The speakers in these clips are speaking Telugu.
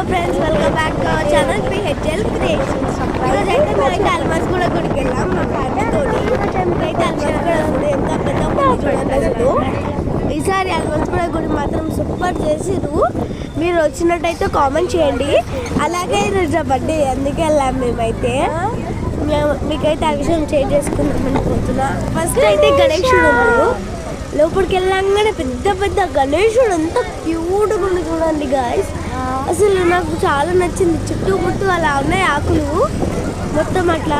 Friends, welcome back to our channel PHL creations. ఈరోజు అయితే మేము ఆల్మర్స్ కూడా గుడికి వెళ్ళాం మా ఫ్యామిలీతో. అయితే ఆల్మర్స్ కూడా ఉంది, ఎంత పెద్ద చూడండి అసలు. ఈసారి ఆల్మర్స్ కూడా గుడి మాత్రం సూపర్ చేసిరు. మీరు వచ్చినట్టయితే కామెంట్ చేయండి. అలాగే ఈరోజు బర్త్డే, అందుకే వెళ్ళాం మేమైతే. మీకైతే ఆ విషయం షేర్ చేసుకుందాం అనుకుంటున్నా. ఫస్ట్ అయితే గణేశుడు ఉన్నాడు. లోపలికి వెళ్ళంగానే పెద్ద పెద్ద గణేశుడు ఎంత క్యూట్గా ఉంది చూడండి గాయస్. అసలు నాకు చాలా నచ్చింది. చుట్టూ అలా ఉన్నాయి ఆకులు, మొత్తం అట్లా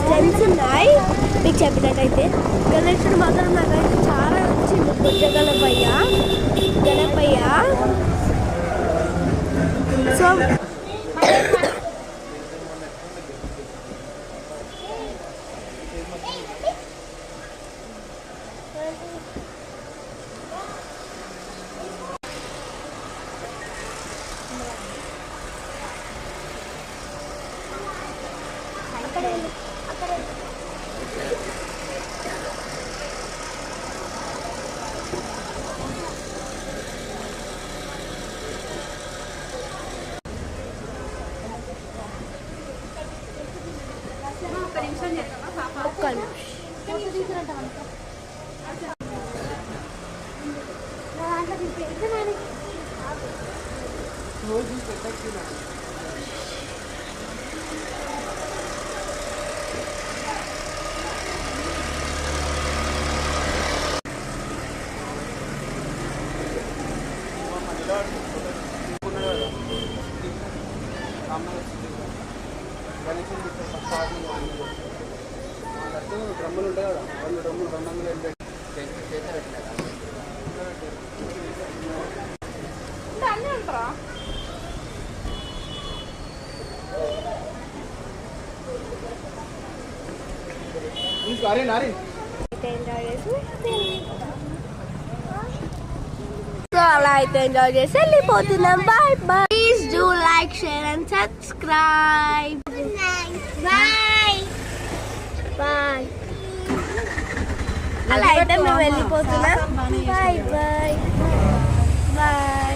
స్టెమ్స్ ఉన్నాయి. మీకు చెప్పినట్టయితే గణేశుడు మాత్రం నాకైతే చాలా నచ్చింది. బొజ్జ గణపయ్య సో డ్రమ్ములు ఉంటాయి కదా, 2 డ్రమ్ములు 280 సో అలా అయితే ఎంజాయ్ చేసి వెళ్ళిపోతున్నాం. Bye bye. Please do like, share and subscribe. Bye bye. అలా అయితే మేము వెళ్ళిపోతున్నాం. Bye bye bye.